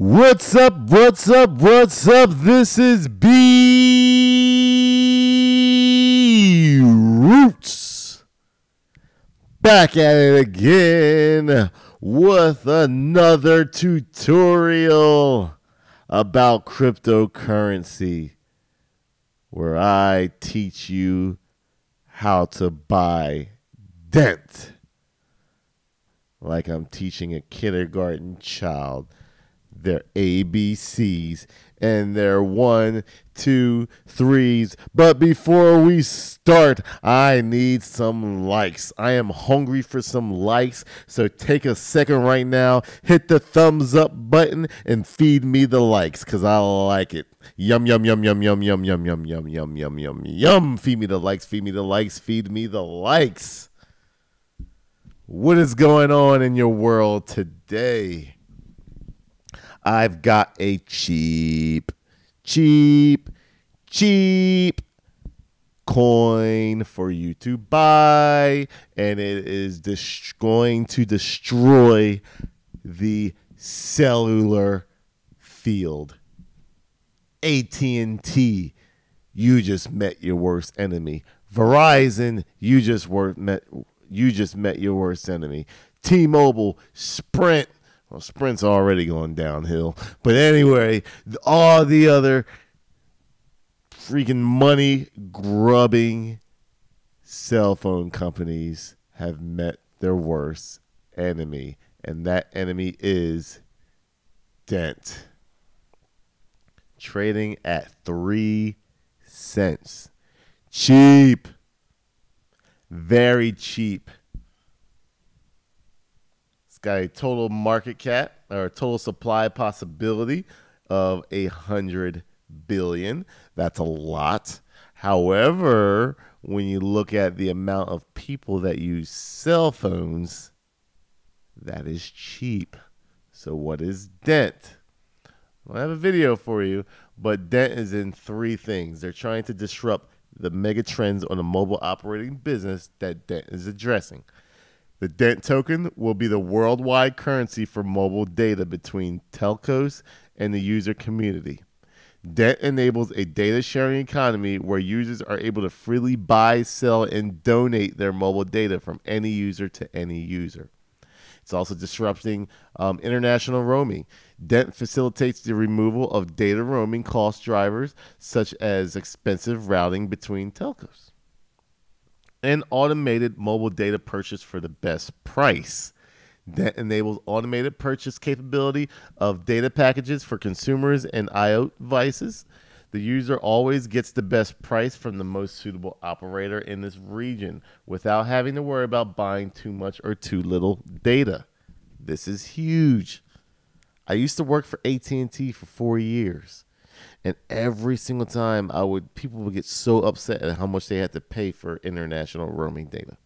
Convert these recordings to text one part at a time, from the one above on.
What's up? What's up? What's up? This is B Roots. Back at it again with another tutorial about cryptocurrency where I teach you how to buy Dent. Like I'm teaching a kindergarten child their ABCs and their 1, 2, 3s. But before we start, I need some likes. I am hungry for some likes. So take a second right now, hit the thumbs up button and feed me the likes because I like it. Yum, yum, yum, yum, yum, yum, yum, yum, yum, yum, yum, yum, yum. Feed me the likes, feed me the likes, feed me the likes. What is going on in your world today? I've got a cheap coin for you to buy, and it is going to destroy the cellular field. AT&T, you just met your worst enemy. Verizon, you just met your worst enemy. T-Mobile, Sprint. Well, Sprint's already going downhill. But anyway, all the other freaking money-grubbing cell phone companies have met their worst enemy. And that enemy is Dent. Trading at 3 cents. Cheap. Very cheap. Got a total market cap or total supply possibility of 100 billion. That's a lot. However, when you look at the amount of people that use cell phones, that is cheap. So what is Dent? I have a video for you, but Dent is in 3 things. They're trying to disrupt the mega trends on the mobile operating business that Dent is addressing. The Dent Token will be the worldwide currency for mobile data between telcos and the user community. Dent enables a data-sharing economy where users are able to freely buy, sell, and donate their mobile data from any user to any user. It's also disrupting international roaming. Dent facilitates the removal of data roaming cost drivers, such as expensive routing between telcos. And automated mobile data purchase for the best price. That enables automated purchase capability of data packages for consumers and IoT devices. The user always gets the best price from the most suitable operator in this region without having to worry about buying too much or too little data. This is huge. I used to work for AT&T for 4 years. And every single time people would get so upset at how much they had to pay for international roaming data.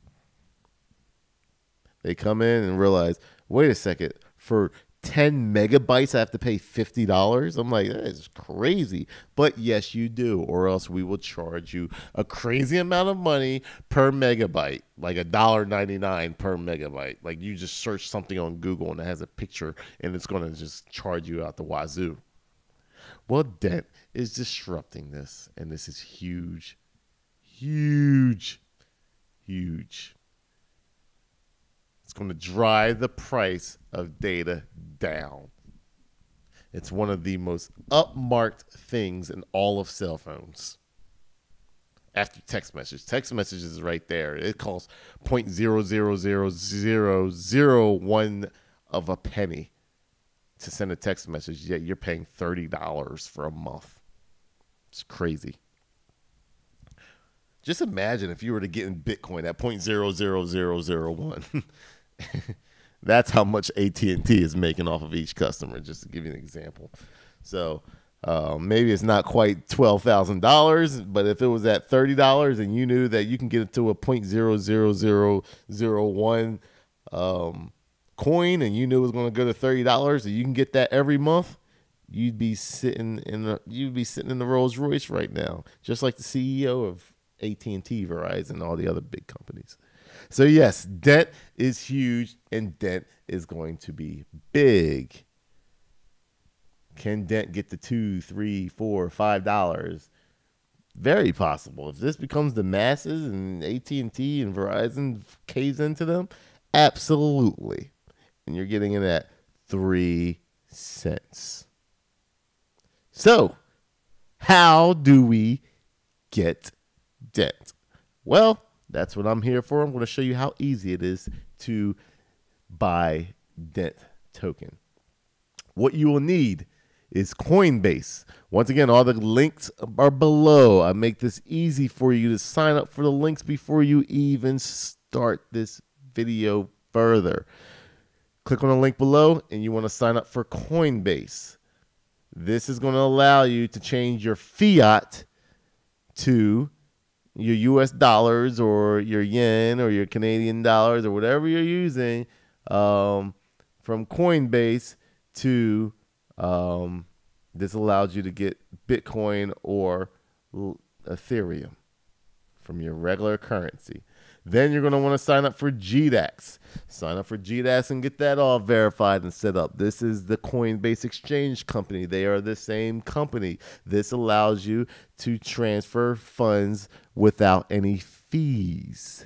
They come in and realize, wait a second, for 10 megabytes I have to pay $50? I'm like, that is crazy. But yes, you do, or else we will charge you a crazy amount of money per megabyte, like $1.99 per megabyte. Like you just search something on Google and it has a picture and it's going to just charge you out the wazoo. Well, Dent is disrupting this, and this is huge, huge, huge. It's going to drive the price of data down. It's one of the most upmarked things in all of cell phones. After text message. Text message is right there. It costs 0.0000001 of a penny to send a text message, yet you're paying $30 for a month. It's crazy. Just imagine if you were to get in Bitcoin at 0.00001. That's how much AT&T is making off of each customer, just to give you an example. So maybe it's not quite $12,000, but if it was at $30 and you knew that you can get it to a 0.00001 coin and you knew it was going to go to $30 and you can get that every month, you'd be sitting in the Rolls Royce right now, just like the CEO of AT&T, Verizon, all the other big companies. So yes, Dent is huge and Dent is going to be big. Can Dent get to $2, $3, $4, $5? Very possible. If this becomes the masses and AT&T and Verizon caves into them, absolutely. And you're getting it at 3 cents. So, how do we get Dent? Well, that's what I'm here for. I'm going to show you how easy it is to buy Dent token. What you will need is Coinbase. Once again, all the links are below. I make this easy for you to sign up for the links before you even start this video further. Click on the link below and you want to sign up for Coinbase. This is going to allow you to change your fiat to your US dollars or your yen or your Canadian dollars or whatever you're using from Coinbase to this allows you to get Bitcoin or Ethereum from your regular currency. Then you're going to want to sign up for GDAX. Sign up for GDAX and get that all verified and set up. This is the Coinbase exchange company. They are the same company. This allows you to transfer funds without any fees.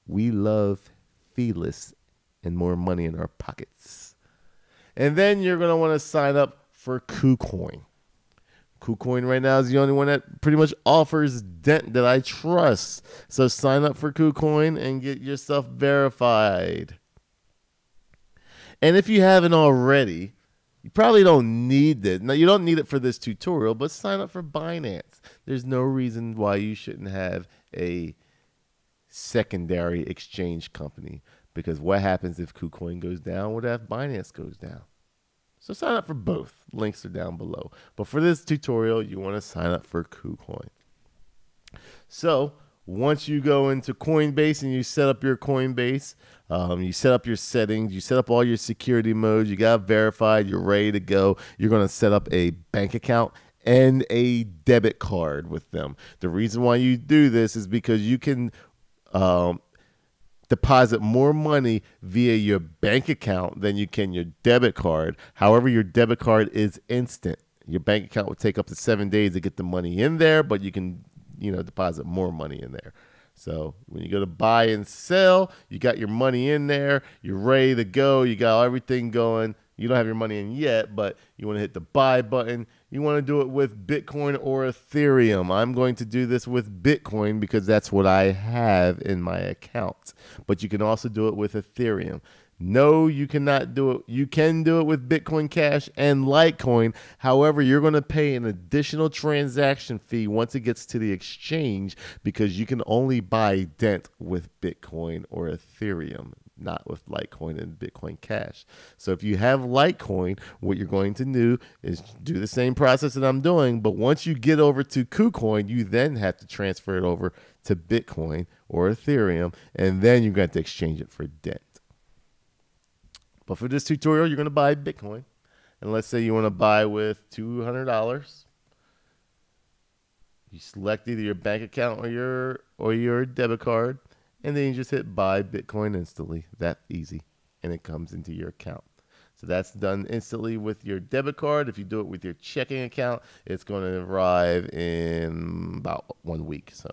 We love feeless and more money in our pockets. And then you're going to want to sign up for Kucoin. Kucoin right now is the only one that pretty much offers Dent that I trust. So sign up for Kucoin and get yourself verified. And if you haven't already, you probably don't need this. Now, you don't need it for this tutorial, but sign up for Binance. There's no reason why you shouldn't have a secondary exchange company, because what happens if Kucoin goes down? What if Binance goes down? So sign up for both. Links are down below. But for this tutorial, you want to sign up for Kucoin. So once you go into Coinbase and you set up your Coinbase, you set up your settings, you set up all your security modes, you got verified, you're ready to go. You're going to set up a bank account and a debit card with them. The reason why you do this is because you can deposit more money via your bank account than you can your debit card. However, your debit card is instant. Your bank account will take up to 7 days to get the money in there, but you can, deposit more money in there. So when you go to buy and sell, you got your money in there, you're ready to go, you got everything going. You don't have your money in yet, but you want to hit the buy button. You want to do it with Bitcoin or Ethereum. I'm going to do this with Bitcoin because that's what I have in my account. But you can also do it with Ethereum. No, you cannot do it. You can do it with Bitcoin Cash and Litecoin. However, you're going to pay an additional transaction fee once it gets to the exchange, because you can only buy Dent with Bitcoin or Ethereum, not with Litecoin and Bitcoin Cash. So if you have Litecoin, what you're going to do is do the same process that I'm doing, but once you get over to Kucoin, you then have to transfer it over to Bitcoin or Ethereum, and then you're going to exchange it for Dent. But for this tutorial, you're going to buy Bitcoin. And let's say you want to buy with $200. You select either your bank account or your debit card, and then you just hit buy Bitcoin instantly. That easy. And it comes into your account. So that's done instantly with your debit card. If you do it with your checking account, it's going to arrive in about 1 week. So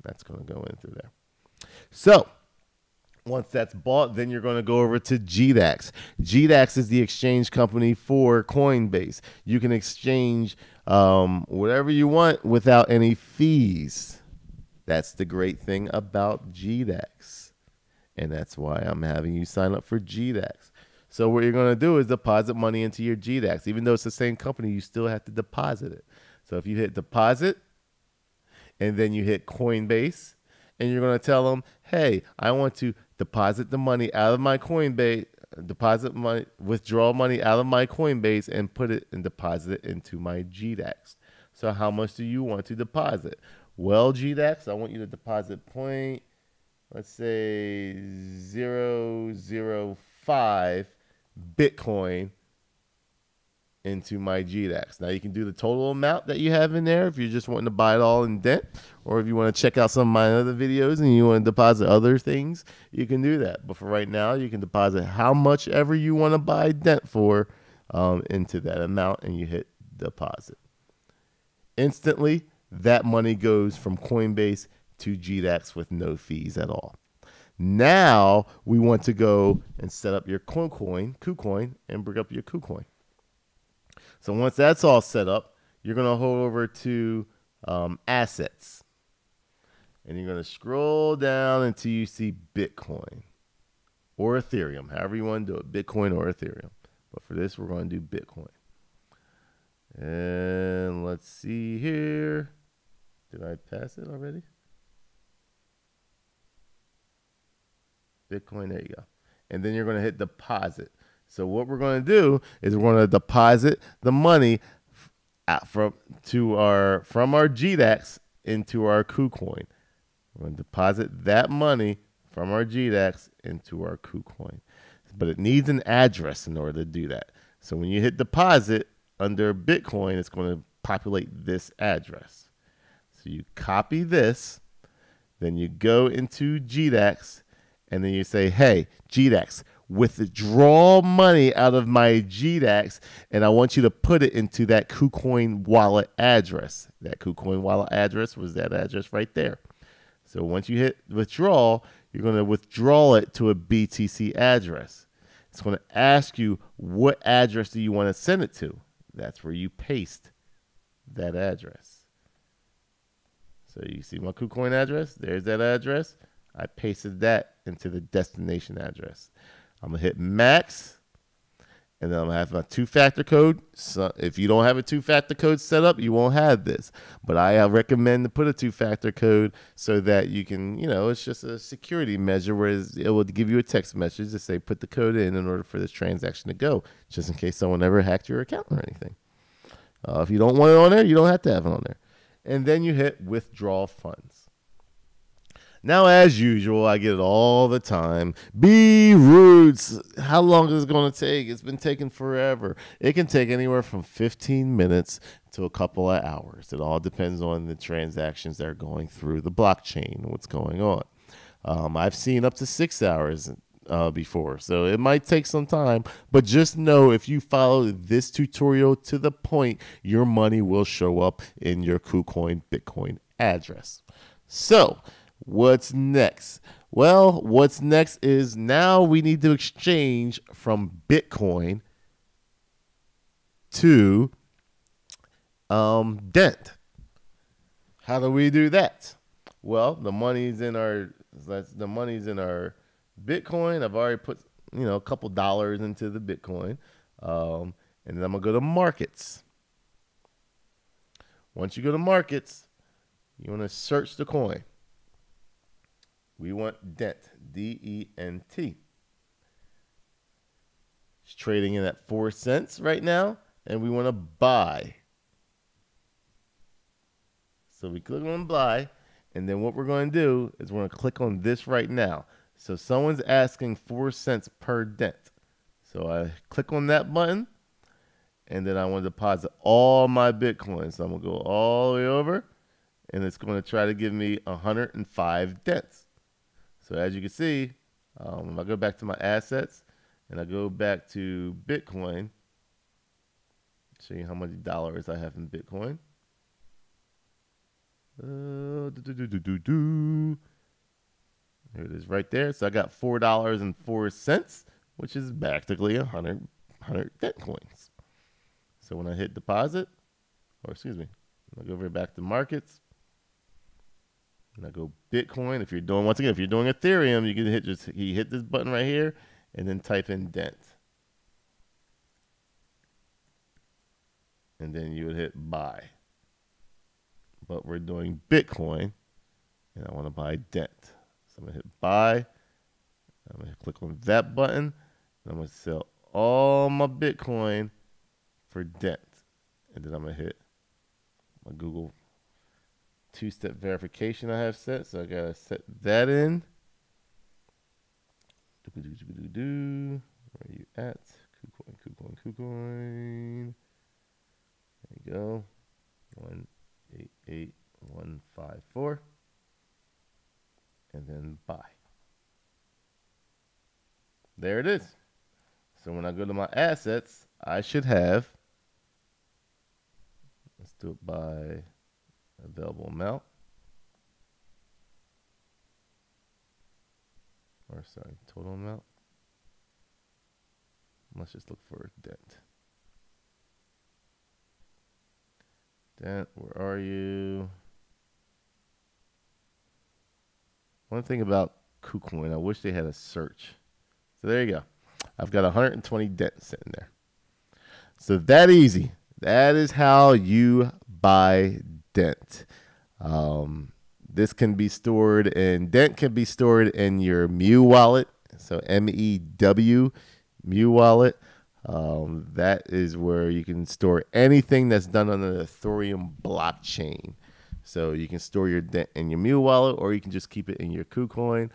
that's going to go in through there. So once that's bought, then you're going to go over to GDAX. GDAX is the exchange company for Coinbase. You can exchange whatever you want without any fees. That's the great thing about GDAX. And that's why I'm having you sign up for GDAX. So what you're going to do is deposit money into your GDAX. Even though it's the same company, you still have to deposit it. So if you hit deposit and then you hit Coinbase, and you're going to tell them, hey, I want to deposit the money out of my Coinbase, withdraw money out of my Coinbase and put it and deposit it into my GDAX. So how much do you want to deposit? Well, GDAX, I want you to deposit let's say 0.005 Bitcoin into my GDAX. Now you can do the total amount that you have in there if you're just wanting to buy it all in Dent, or if you want to check out some of my other videos and you want to deposit other things, you can do that. But for right now, you can deposit how much ever you want to buy Dent for into that amount, and you hit deposit. Instantly, that money goes from Coinbase to GDAX with no fees at all. Now we want to go and set up your Kucoin, and bring up your Kucoin. So once that's all set up, you're going to hold over to assets. And you're going to scroll down until you see Bitcoin or Ethereum, however you want to do it, Bitcoin or Ethereum. But for this, we're going to do Bitcoin. And let's see here. Did I pass it already? Bitcoin, there you go. And then you're going to hit deposit. So what we're going to do is we're going to deposit the money from our GDAX into our Kucoin. We're going to deposit that money from our GDAX into our Kucoin. But it needs an address in order to do that. So when you hit deposit under Bitcoin, it's going to populate this address. So you copy this, then you go into GDAX, and then you say, hey, GDAX, withdraw money out of my GDAX, and I want you to put it into that Kucoin wallet address. That Kucoin wallet address was that address right there. So once you hit withdraw, you're going to withdraw it to a BTC address. It's going to ask you, what address do you want to send it to? That's where you paste that address. So you see my Kucoin address? There's that address. I pasted that into the destination address. I'm going to hit max, and then I'm going to have my two-factor code. So if you don't have a two-factor code set up, you won't have this. But I recommend to put a two-factor code so that you can, it's just a security measure where it will give you a text message to say put the code in order for this transaction to go, just in case someone ever hacked your account or anything. If you don't want it on there, you don't have to have it on there. And then you hit withdraw funds. Now, as usual, I get it all the time. Roots. How long is it going to take? It's been taking forever. It can take anywhere from 15 minutes to a couple of hours. It all depends on the transactions that are going through the blockchain and what's going on. I've seen up to 6 hours before, so it might take some time. But just know, if you follow this tutorial to the point, your money will show up in your Kucoin Bitcoin address. So what's next? Well, what's next is now we need to exchange from Bitcoin to Dent. How do we do that? Well, the money's in our Bitcoin. I've already put a couple dollars into the Bitcoin, and then I'm gonna go to markets. Once you go to markets, you want to search the coin. We want Dent, D-E-N-T. It's trading in at 4 cents right now, and we want to buy. So we click on buy, and then what we're going to do is we're going to click on this right now. So someone's asking 4 cents per Dent. So I click on that button, and then I want to deposit all my Bitcoin. So I'm going to go all the way over, and it's going to try to give me 105 Dents. So as you can see, if I go back to my assets and I go back to Bitcoin, show you how many dollars I have in Bitcoin. Here it is right there. So I got $4.04, which is practically 100 Dent coins. So when I hit deposit, I go over back to markets, and I go Bitcoin. If you're doing Ethereum, you can hit this button right here and then type in Dent. And then you would hit buy. But we're doing Bitcoin, and I want to buy Dent. So I'm going to hit buy. I'm going to click on that button, and I'm going to sell all my Bitcoin for Dent. And then I'm going to hit my Google two-step verification I have set, so I gotta set that in. Where are you at? Kucoin. There you go. 188154. And then buy. There it is. So when I go to my assets, I should have, let's do it by available amount. Or sorry, total amount. Let's just look for Dent. Dent, where are you? One thing about Kucoin, I wish they had a search. So there you go. I've got 120 Dent sitting there. So that easy. That is how you buy Dent. This can be stored in, Dent can be stored in your Mew wallet. So MEW, Mew wallet. That is where you can store anything that's done on the Ethereum blockchain. So you can store your Dent in your Mew wallet, or you can just keep it in your Kucoin.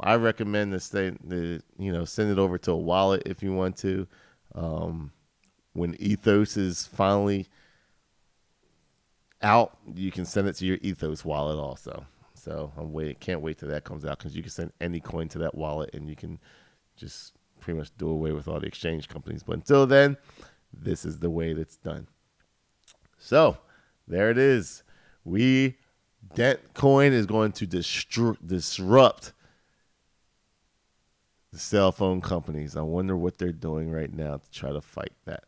I recommend to send it over to a wallet if you want to. When Ethos is finally out, you can send it to your Ethos wallet also. So can't wait till that comes out, because you can send any coin to that wallet and you can just pretty much do away with all the exchange companies. But until then, this is the way that's done. So there it is. Dent Coin is going to disrupt the cell phone companies. I wonder what they're doing right now to try to fight that.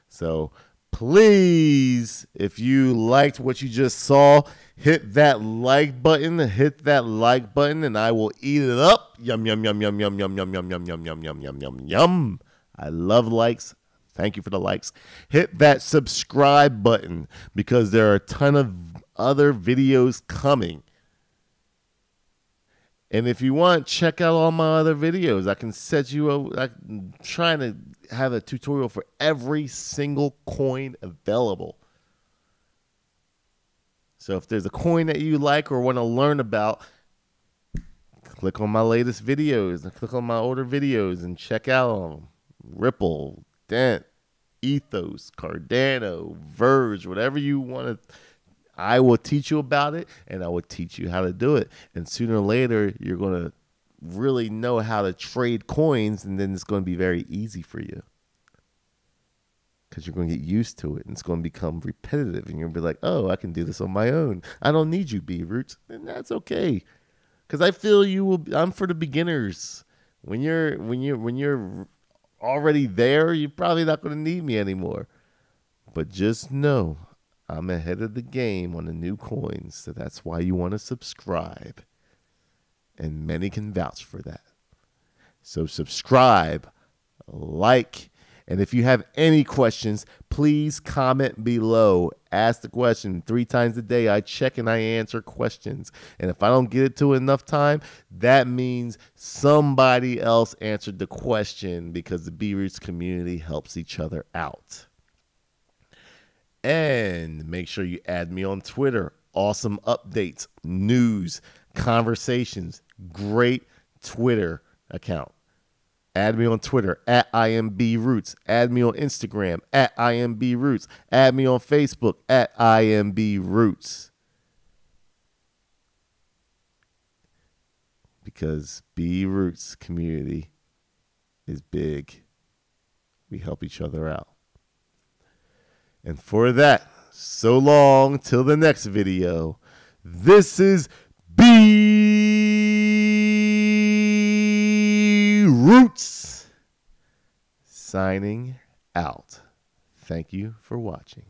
So please, if you liked what you just saw, hit that like button. Hit that like button, and I will eat it up. Yum, yum, yum, yum, yum, yum, yum, yum, yum, yum, yum, yum, yum, yum, yum. I love likes. Thank you for the likes. Hit that subscribe button, because there are a ton of other videos coming. And if you want, check out all my other videos. I can set you up. I'm trying to have a tutorial for every single coin available. So if there's a coin that you like or want to learn about, click on my latest videos and click on my older videos and check out them. Ripple, Dent, Ethos, Cardano, Verge, whatever you want to. I will teach you about it, and I will teach you how to do it. And sooner or later, you're going to really know how to trade coins, and then it's going to be very easy for you, because you're going to get used to it, and it's going to become repetitive, and you're going to be like, oh, I can do this on my own. I don't need you, B-Roots. And that's okay, because I feel I'm for the beginners. When you're already there, you're probably not going to need me anymore. But just know, I'm ahead of the game on the new coins, so that's why you want to subscribe. And many can vouch for that. So subscribe, like, and if you have any questions, please comment below. Ask the question 3 times a day. I check and I answer questions. And if I don't get it to enough time, that means somebody else answered the question, because the B-Roots community helps each other out. And make sure you add me on Twitter. Awesome updates, news, conversations. Great Twitter account. Add me on Twitter at IMBRoots. Add me on Instagram at IMBRoots. Add me on Facebook at IMBRoots. Because B-Roots community is big. We help each other out. And for that, so long till the next video. This is B-Roots signing out. Thank you for watching.